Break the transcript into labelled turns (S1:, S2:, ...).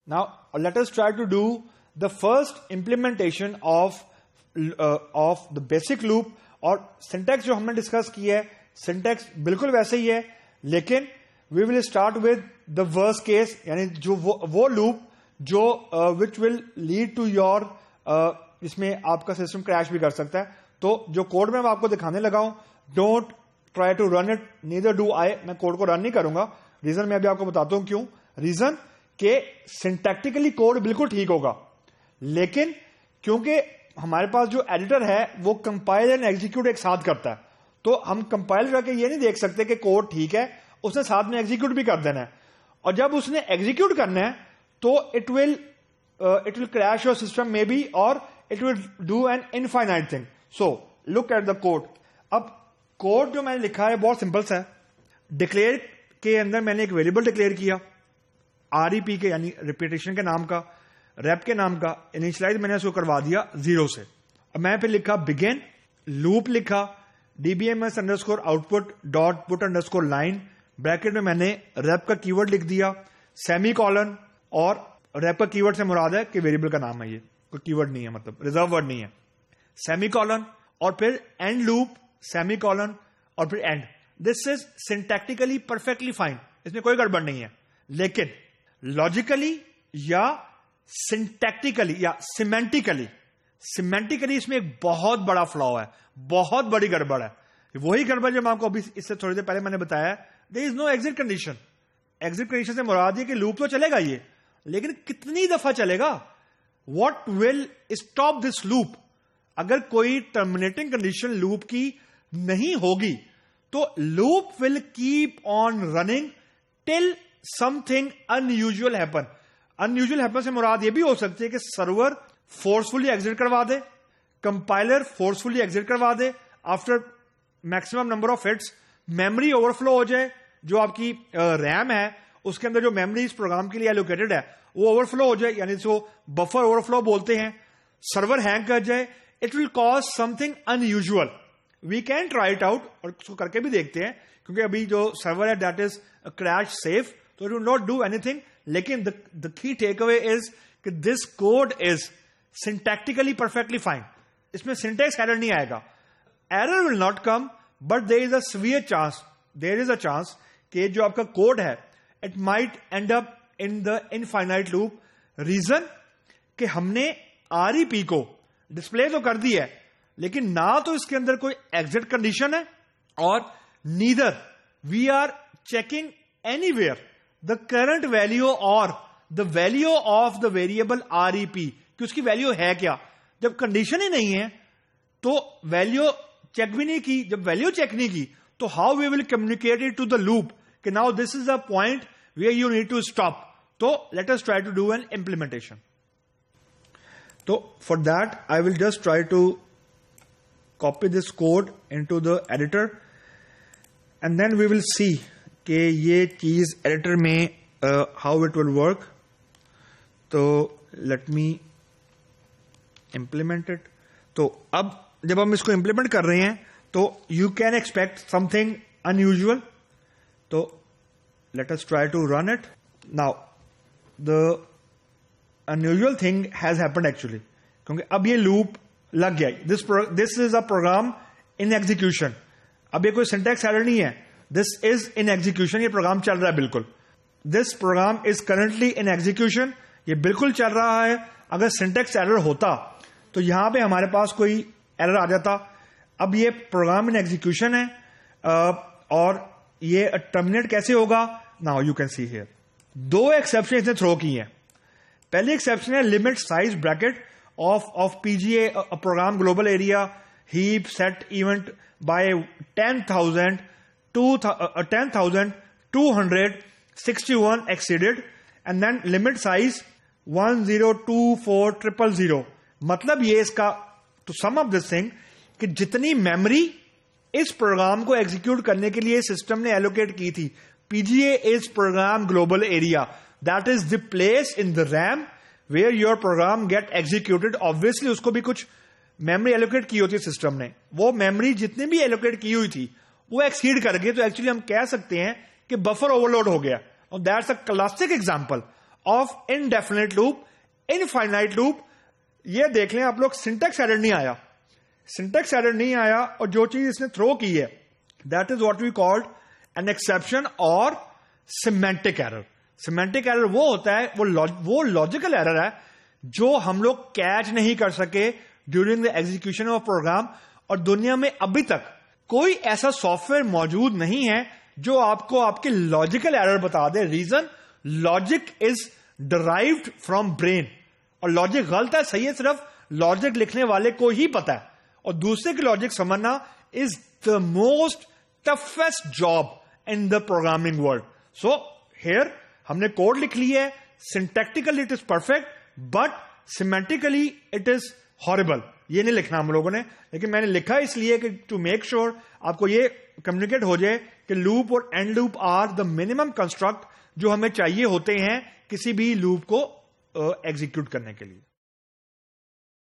S1: Now let us try to do the first implementation of the basic loop. और syntax जो हमने discuss किया है, सिंटैक्स बिल्कुल वैसे ही है, लेकिन we will start with the worst case, यानी जो वो लूप जो which will lead to your, इसमें आपका सिस्टम क्रैश भी कर सकता है. तो जो कोड मैं आपको दिखाने लगा हूं, don't try to run it, neither do I. मैं कोड को रन नहीं करूंगा. रीजन मैं अभी आपको बताता हूं क्यों. रीजन के सिंटैक्टिकली कोड बिल्कुल ठीक होगा, लेकिन क्योंकि हमारे पास जो एडिटर है वो कंपाइल एंड एग्जीक्यूट एक साथ करता है, तो हम कंपाइल करके ये नहीं देख सकते कि कोड ठीक है, उसने साथ में एग्जीक्यूट भी कर देना है. और जब उसने एग्जीक्यूट करना है तो it will crash your system maybe, और it will do an infinite thing. So look at the code. अब कोड जो मैंने लिखा है बहुत सिंपल सा है. डिक्लेयर के अंदर मैंने एक वेरिएबल डिक्लेयर किया REP के, यानी रिपीटेशन के नाम का, रैप के नाम का. इनिशियलाइज मैंने उसको करवा दिया 0 से. अब मैं फिर लिखा बिगिन, लूप लिखा, dbms underscore output dot put underscore line, bracket में मैंने रैप का कीवर्ड लिख दिया, सेमी कॉलन, और रैप का कीवर्ड से मुराद है कि वेरिएबल का नाम है, ये कोई कीवर्ड नहीं है, मतलब रिजर्व वर्ड नहीं है. सेमी कॉलन और फिर एंड लूप, सेमी कॉलन और फिर and. This is syntactically perfectly fine, इसमें कोई गड़बड़ नहीं है. लेकिन लॉजिकली या सिंटैक्टिकली या सिमेंटिकली इसमें एक बहुत बड़ा फ्लॉ है, बहुत बड़ी गड़बड़ है. वही गड़बड़ जो मैं आपको अभी इससे थोड़ी देर पहले मैंने बताया. There is no exit condition. Exit condition से मुराद है कि लूप तो चलेगा ये, लेकिन कितनी दफा चलेगा. What will stop this loop. अगर कोई टर्मिनेटिंग कंडीशन लूप की नहीं होगी तो loop will keep on running till something unusual happen. Unusual happen से मुराद यह भी हो सकती है कि सर्वर फोर्सफुली एग्जिट करवा दे, कंपाइलर फोर्सफुली एग्जिट करवा दे, after maximum number of hits memory overflow हो जाए. जो आपकी रैम है उसके अंदर जो मेमोरी इस प्रोग्राम के लिए एलोकेटेड है वो ओवरफ्लो हो जाए, यानी जो बफर ओवरफ्लो बोलते हैं. सर्वर हैंग कर जाए. It will cause something unusual. We can try it out, और उसको करके भी देखते हैं, क्योंकि अभी जो सर्वर है दैट इज क्रैश सेफ, तो it will not do anything. लेकिन the key takeaway is कि this code is syntactically perfectly fine. इसमें सिंटैक्स एरर नहीं आएगा. Error will not come, but there is a chance कि जो आपका code है it might end up in the infinite loop. Reason कि हमने REP को डिस्प्ले तो कर दी है, लेकिन ना तो इसके अंदर कोई एग्जिट कंडीशन है, और neither we are checking anywhere the current value और the value of the variable REP, कि उसकी वैल्यू है क्या. जब कंडीशन ही नहीं है तो वैल्यू चेक भी नहीं की. जब वैल्यू चेक नहीं की तो how we will communicate it to the loop कि now this is a point where you need to stop. तो let us try to do an implementation. तो for that I will just try to copy this code into the editor, and then we will see कि ये चीज editor में how it will work. तो let me implement it. तो अब जब हम इसको इंप्लीमेंट कर रहे हैं तो you can expect something unusual. तो let us try to run it. Now the unusual thing has happened actually, क्योंकि अब ये लूप लग गया. This is a program in execution. अब ये कोई सिंटैक्स एरर नहीं है, दिस इज इन एग्जीक्यूशन. ये प्रोग्राम चल रहा है बिल्कुल. दिस program is currently in execution. ये बिल्कुल चल रहा है. अगर सिंटैक्स एरर होता तो यहां पे हमारे पास कोई एरर आ जाता. अब ये प्रोग्राम इन एग्जीक्यूशन है, और ये टर्मिनेट कैसे होगा. Now you can see here 2 exception इसने थ्रो की हैं. पहली एक्सेप्शन है limit size bracket of PGA program global area heap set event by 10,261 exceeded, and then limit size 10240000. मतलब ये इसका to sum of this thing कि जितनी मेमोरी इस प्रोग्राम को एग्जीक्यूट करने के लिए सिस्टम ने एलोकेट की थी. PGA is program global area. That is the place in the RAM where your program get executed. Obviously उसको भी कुछ मेमोरी एलोकेट की होती है सिस्टम ने. वो मेमोरी जितनी भी एलोकेट की हुई थी वो एक्सीड कर गई. तो एक्चुअली हम कह सकते हैं कि बफर ओवरलोड हो गया. और that's a classic example of indefinite loop, infinite loop. ये देख लें आप लोग, सिंटैक्स एरर नहीं आया, सिंटैक्स एरर नहीं आया, और जो चीज इसने थ्रो की है that is what we called an exception और सिमेंटिक एरर। सिमेंटिक एरर वो होता है, वो लॉजिकल एरर है जो हम लोग कैच नहीं कर सके during the execution of program. और दुनिया में अभी तक कोई ऐसा सॉफ्टवेयर मौजूद नहीं है जो आपको आपके लॉजिकल एरर बता दे। Reason, logic is derived from brain, और लॉजिक गलत है सही है सिर्फ लॉजिक लिखने वाले को ही पता है, और दूसरे की लॉजिक समझना is the most toughest job in the programming world. So here हमने कोड लिख ली है, syntactically it is perfect, but semantically it is horrible. ये नहीं लिखना हम लोगों ने, लेकिन मैंने लिखा इसलिए कि टू मेक श्योर आपको ये कम्युनिकेट हो जाए कि लूप और end loop are the minimum construct जो हमें चाहिए होते हैं किसी भी लूप को एग्जीक्यूट करने के लिए।